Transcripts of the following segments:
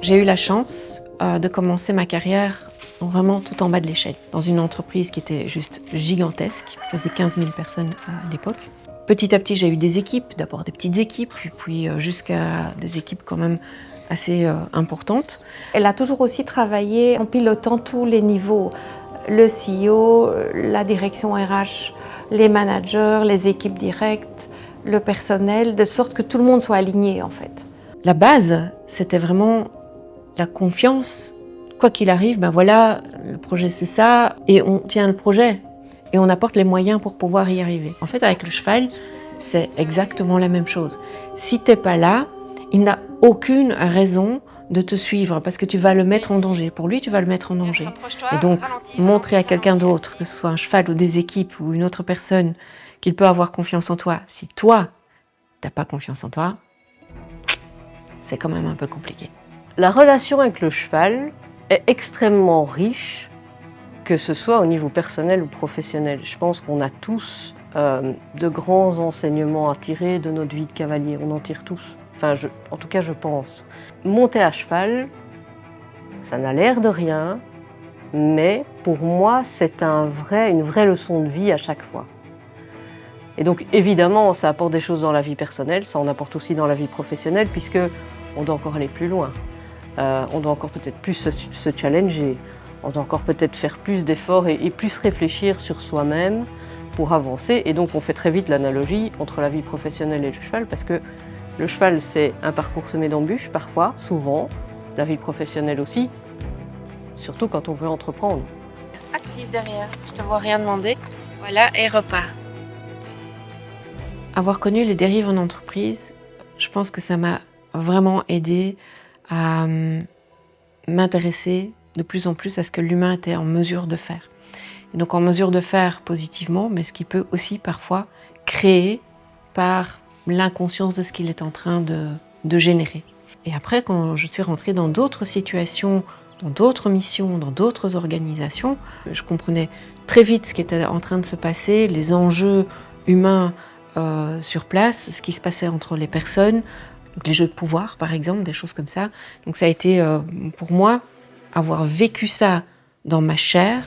J'ai eu la chance de commencer ma carrière vraiment tout en bas de l'échelle, dans une entreprise qui était juste gigantesque, qui faisait 15 000 personnes à l'époque. Petit à petit, j'ai eu des équipes, d'abord des petites équipes, puis jusqu'à des équipes quand même assez importantes. Elle a toujours aussi travaillé en pilotant tous les niveaux, le CEO, la direction RH, les managers, les équipes directes, le personnel, de sorte que tout le monde soit aligné en fait. La base, c'était vraiment la confiance. Quoi qu'il arrive, ben voilà, le projet c'est ça, et on tient le projet, et on apporte les moyens pour pouvoir y arriver. En fait, avec le cheval, c'est exactement la même chose. Si t'es pas là, il n'a aucune raison de te suivre, parce que tu vas le mettre en danger. Pour lui, tu vas le mettre en danger. Et donc, montrer à quelqu'un d'autre, que ce soit un cheval ou des équipes ou une autre personne, qu'il peut avoir confiance en toi, si toi, t'as pas confiance en toi, c'est quand même un peu compliqué. La relation avec le cheval est extrêmement riche, que ce soit au niveau personnel ou professionnel. Je pense qu'on a tous de grands enseignements à tirer de notre vie de cavalier. On en tire tous. Enfin, en tout cas, je pense. Monter à cheval, ça n'a l'air de rien, mais pour moi, c'est une vraie leçon de vie à chaque fois. Et donc, évidemment, ça apporte des choses dans la vie personnelle, ça en apporte aussi dans la vie professionnelle, puisque on doit encore aller plus loin. On doit encore peut-être plus se challenger, on doit encore peut-être faire plus d'efforts et plus réfléchir sur soi-même pour avancer. Et donc on fait très vite l'analogie entre la vie professionnelle et le cheval, parce que le cheval c'est un parcours semé d'embûches parfois, souvent, la vie professionnelle aussi, surtout quand on veut entreprendre. Active derrière, je te vois rien demander. Voilà, et repart. Avoir connu les dérives en entreprise, je pense que ça m'a vraiment aidé à m'intéresser de plus en plus à ce que l'humain était en mesure de faire. Et donc en mesure de faire positivement, mais ce qui peut aussi parfois créer par l'inconscience de ce qu'il est en train de générer. Et après, quand je suis rentrée dans d'autres situations, dans d'autres missions, dans d'autres organisations, je comprenais très vite ce qui était en train de se passer, les enjeux humains sur place, ce qui se passait entre les personnes, donc les jeux de pouvoir par exemple, des choses comme ça. Donc ça a été pour moi, avoir vécu ça dans ma chair,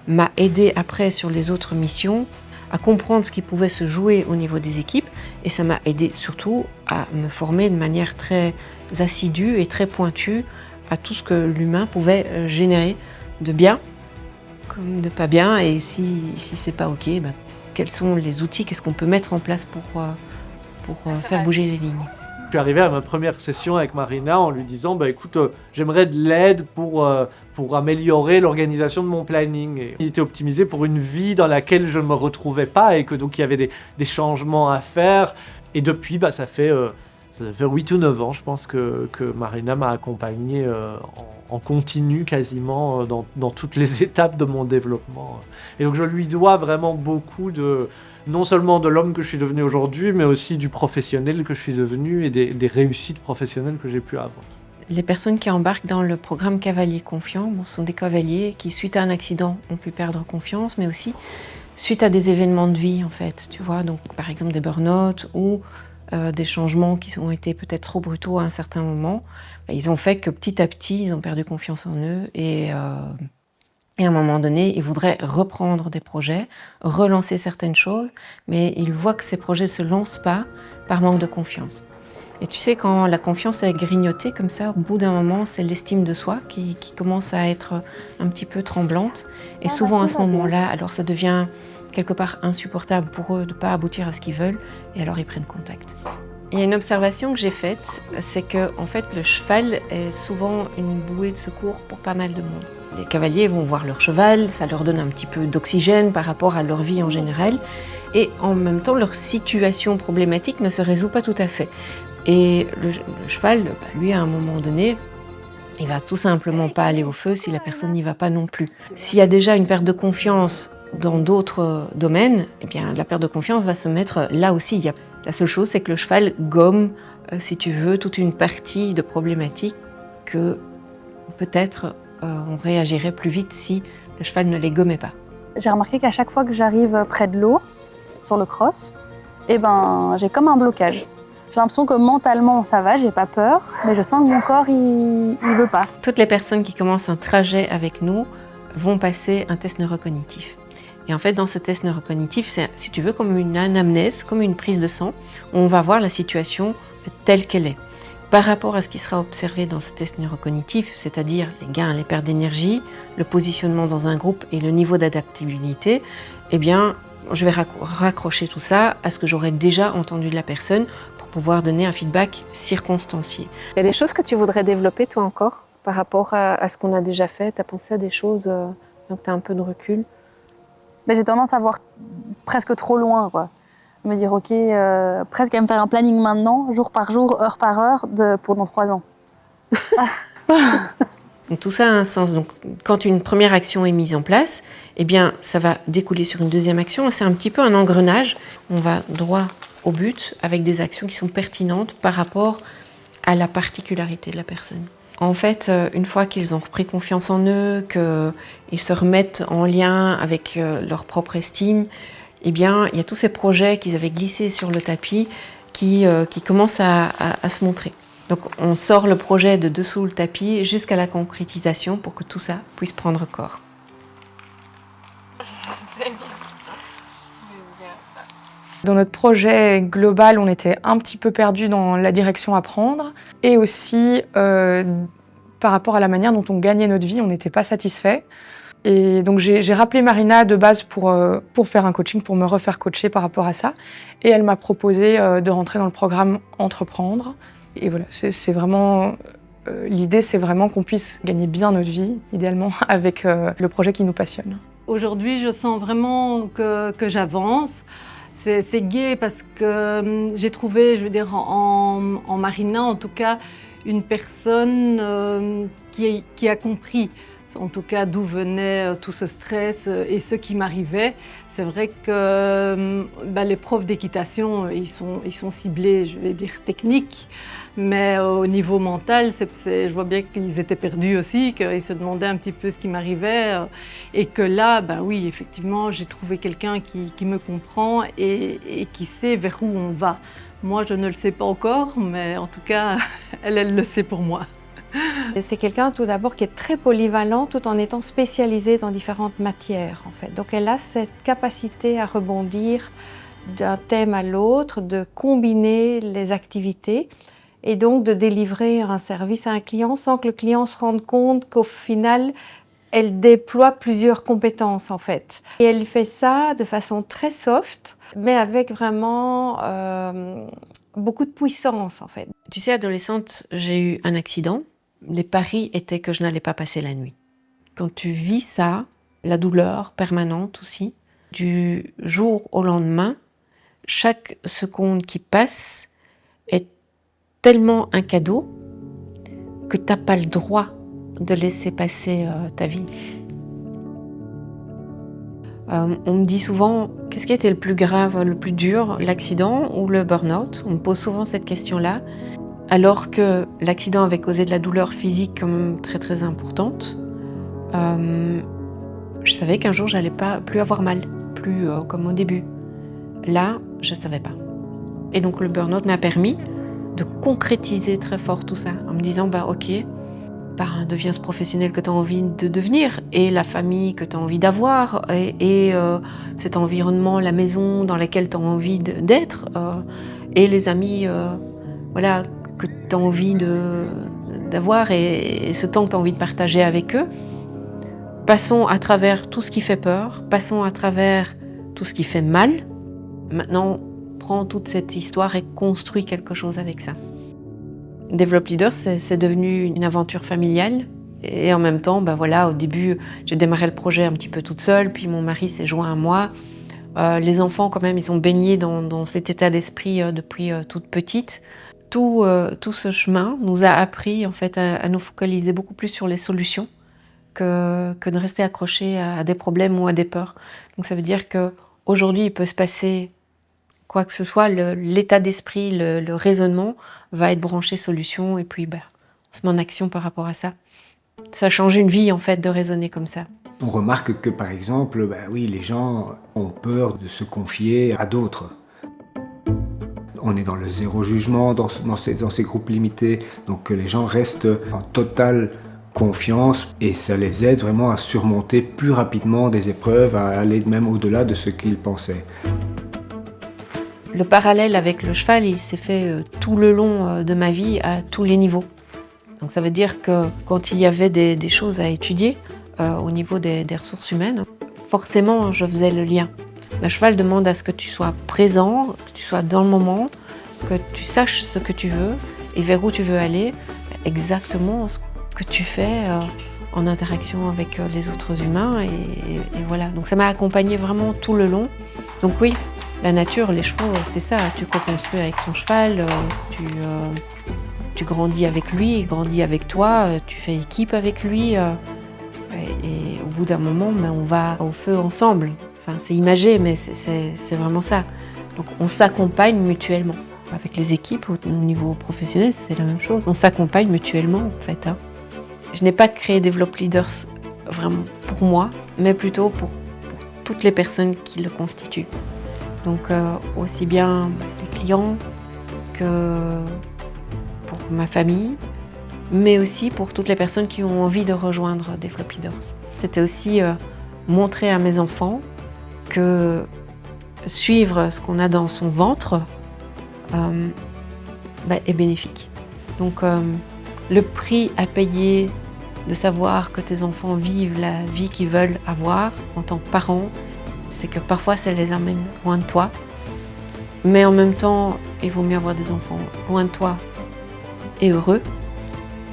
m'a aidé après sur les autres missions à comprendre ce qui pouvait se jouer au niveau des équipes, et ça m'a aidé surtout à me former de manière très assidue et très pointue à tout ce que l'humain pouvait générer de bien comme de pas bien, et si c'est pas ok, ben, quels sont les outils, qu'est-ce qu'on peut mettre en place pour faire bouger les lignes. Je suis arrivé à ma première session avec Marina en lui disant bah, écoute, j'aimerais de l'aide pour améliorer l'organisation de mon planning. Et il était optimisé pour une vie dans laquelle je ne me retrouvais pas, et que donc il y avait des changements à faire. Et depuis, bah, ça fait 8 ou 9 ans, je pense, que Marina m'a accompagné en continu quasiment dans toutes les étapes de mon développement. Et donc je lui dois vraiment beaucoup non seulement de l'homme que je suis devenu aujourd'hui, mais aussi du professionnel que je suis devenu et des réussites professionnelles que j'ai pu avoir. Les personnes qui embarquent dans le programme Cavalier Confiant, ce sont des cavaliers qui, suite à un accident, ont pu perdre confiance, mais aussi suite à des événements de vie, en fait, tu vois, donc par exemple des burn-out ou des changements qui ont été peut-être trop brutaux à un certain moment. Ils ont fait que petit à petit, ils ont perdu confiance en eux, et à un moment donné, ils voudraient reprendre des projets, relancer certaines choses, mais ils voient que ces projets ne se lancent pas par manque de confiance. Et tu sais, quand la confiance est grignotée comme ça, au bout d'un moment, c'est l'estime de soi qui commence à être un petit peu tremblante. Et souvent à ce moment-là, alors ça devient quelque part insupportable pour eux de ne pas aboutir à ce qu'ils veulent, et alors ils prennent contact. Il y a une observation que j'ai faite, c'est que en fait, le cheval est souvent une bouée de secours pour pas mal de monde. Les cavaliers vont voir leur cheval, ça leur donne un petit peu d'oxygène par rapport à leur vie en général, et en même temps, leur situation problématique ne se résout pas tout à fait. Et le cheval, lui, à un moment donné, il va tout simplement pas aller au feu si la personne n'y va pas non plus. S'il y a déjà une perte de confiance dans d'autres domaines, eh bien, la perte de confiance va se mettre là aussi. La seule chose, c'est que le cheval gomme, si tu veux, toute une partie de problématiques que peut-être on réagirait plus vite si le cheval ne les gommait pas. J'ai remarqué qu'à chaque fois que j'arrive près de l'eau, sur le cross, j'ai comme un blocage. J'ai l'impression que mentalement ça va, j'ai pas peur, mais je sens que mon corps il veut pas. Toutes les personnes qui commencent un trajet avec nous vont passer un test neurocognitif. Et en fait, dans ce test neurocognitif, c'est, si tu veux, comme une anamnèse, comme une prise de sang, où on va voir la situation telle qu'elle est. Par rapport à ce qui sera observé dans ce test neurocognitif, c'est-à-dire les gains, les pertes d'énergie, le positionnement dans un groupe et le niveau d'adaptabilité, eh bien, je vais raccrocher tout ça à ce que j'aurais déjà entendu de la personne pour pouvoir donner un feedback circonstancié. Il y a des choses que tu voudrais développer toi encore par rapport à ce qu'on a déjà fait? Tu as pensé à des choses, donc tu as un peu de recul? Mais j'ai tendance à voir presque trop loin, quoi. Me dire, ok, presque à me faire un planning maintenant, jour par jour, heure par heure, pour dans 3 ans. Donc tout ça a un sens. Donc quand une première action est mise en place, eh bien ça va découler sur une deuxième action. C'est un petit peu un engrenage. On va droit au but avec des actions qui sont pertinentes par rapport à la particularité de la personne. En fait, une fois qu'ils ont repris confiance en eux, qu'ils se remettent en lien avec leur propre estime, eh bien, il y a tous ces projets qu'ils avaient glissés sur le tapis qui commencent à se montrer. Donc, on sort le projet de dessous le tapis jusqu'à la concrétisation pour que tout ça puisse prendre corps. Dans notre projet global, on était un petit peu perdu dans la direction à prendre et aussi par rapport à la manière dont on gagnait notre vie, on n'était pas satisfait. Et donc j'ai rappelé Marina de base pour faire un coaching, pour me refaire coacher par rapport à ça. Et elle m'a proposé de rentrer dans le programme Entreprendre. Et voilà, c'est vraiment l'idée, c'est vraiment qu'on puisse gagner bien notre vie, idéalement, avec le projet qui nous passionne. Aujourd'hui, je sens vraiment que j'avance. C'est gai parce que j'ai trouvé, je veux dire, en Marina, en tout cas, une personne qui a compris, en tout cas, d'où venait tout ce stress et ce qui m'arrivait. C'est vrai que les profs d'équitation, ils sont ciblés, je vais dire, techniques, mais au niveau mental, je vois bien qu'ils étaient perdus aussi, qu'ils se demandaient un petit peu ce qui m'arrivait. Et que là, oui, effectivement, j'ai trouvé quelqu'un qui me comprend et qui sait vers où on va. Moi, je ne le sais pas encore, mais en tout cas, elle le sait pour moi. C'est quelqu'un tout d'abord qui est très polyvalent tout en étant spécialisé dans différentes matières en fait. Donc elle a cette capacité à rebondir d'un thème à l'autre, de combiner les activités et donc de délivrer un service à un client sans que le client se rende compte qu'au final elle déploie plusieurs compétences en fait. Et elle fait ça de façon très soft mais avec vraiment beaucoup de puissance en fait. Tu sais, adolescente, j'ai eu un accident. Les paris étaient que je n'allais pas passer la nuit. Quand tu vis ça, la douleur permanente aussi, du jour au lendemain, chaque seconde qui passe est tellement un cadeau que tu n'as pas le droit de laisser passer ta vie. On me dit souvent, qu'est-ce qui a été le plus grave, le plus dur, l'accident ou le burn-out? On me pose souvent cette question-là. Alors que l'accident avait causé de la douleur physique quand même très très importante, je savais qu'un jour j'allais plus avoir mal, plus comme au début. Là, je savais pas. Et donc le burn-out m'a permis de concrétiser très fort tout ça, en me disant ok, deviens ce professionnel que tu as envie de devenir, et la famille que tu as envie d'avoir, et cet environnement, la maison dans laquelle tu as envie d'être, et les amis que tu as envie d'avoir et ce temps que tu as envie de partager avec eux. Passons à travers tout ce qui fait peur, passons à travers tout ce qui fait mal. Maintenant, prends toute cette histoire et construis quelque chose avec ça. Develop Leaders, c'est devenu une aventure familiale. Et en même temps, au début, j'ai démarré le projet un petit peu toute seule, puis mon mari s'est joint à moi. Les enfants, quand même, ils ont baigné dans cet état d'esprit depuis toute petite. Tout ce chemin nous a appris en fait à nous focaliser beaucoup plus sur les solutions que de rester accrochés à des problèmes ou à des peurs. Donc ça veut dire qu'aujourd'hui, il peut se passer quoi que ce soit, l'état d'esprit, le raisonnement va être branché solution et puis on se met en action par rapport à ça. Ça change une vie en fait de raisonner comme ça. On remarque que par exemple, les gens ont peur de se confier à d'autres. On est dans le zéro jugement dans ces groupes limités, donc les gens restent en totale confiance et ça les aide vraiment à surmonter plus rapidement des épreuves, à aller même au-delà de ce qu'ils pensaient. Le parallèle avec le cheval, il s'est fait tout le long de ma vie à tous les niveaux. Donc ça veut dire que quand il y avait des choses à étudier au niveau des ressources humaines, forcément je faisais le lien. Le cheval demande à ce que tu sois présent, que tu sois dans le moment, que tu saches ce que tu veux et vers où tu veux aller, exactement ce que tu fais en interaction avec les autres humains. Et voilà, donc ça m'a accompagnée vraiment tout le long. Donc oui, la nature, les chevaux, c'est ça, tu co-construis avec ton cheval, tu grandis avec lui, il grandit avec toi, tu fais équipe avec lui. Et au bout d'un moment, on va au feu ensemble. Enfin, c'est imagé, mais c'est vraiment ça. Donc on s'accompagne mutuellement. Avec les équipes au niveau professionnel, c'est la même chose. On s'accompagne mutuellement en fait. Je n'ai pas créé Develop Leaders vraiment pour moi, mais plutôt pour toutes les personnes qui le constituent. Donc aussi bien les clients que pour ma famille, mais aussi pour toutes les personnes qui ont envie de rejoindre Develop Leaders. C'était aussi montrer à mes enfants que suivre ce qu'on a dans son ventre est bénéfique. Donc le prix à payer de savoir que tes enfants vivent la vie qu'ils veulent avoir en tant que parents, c'est que parfois ça les amène loin de toi. Mais en même temps, il vaut mieux avoir des enfants loin de toi et heureux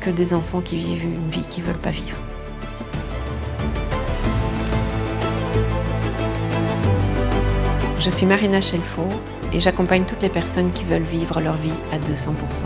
que des enfants qui vivent une vie qu'ils ne veulent pas vivre. Je suis Marina Chelfaux et j'accompagne toutes les personnes qui veulent vivre leur vie à 200%.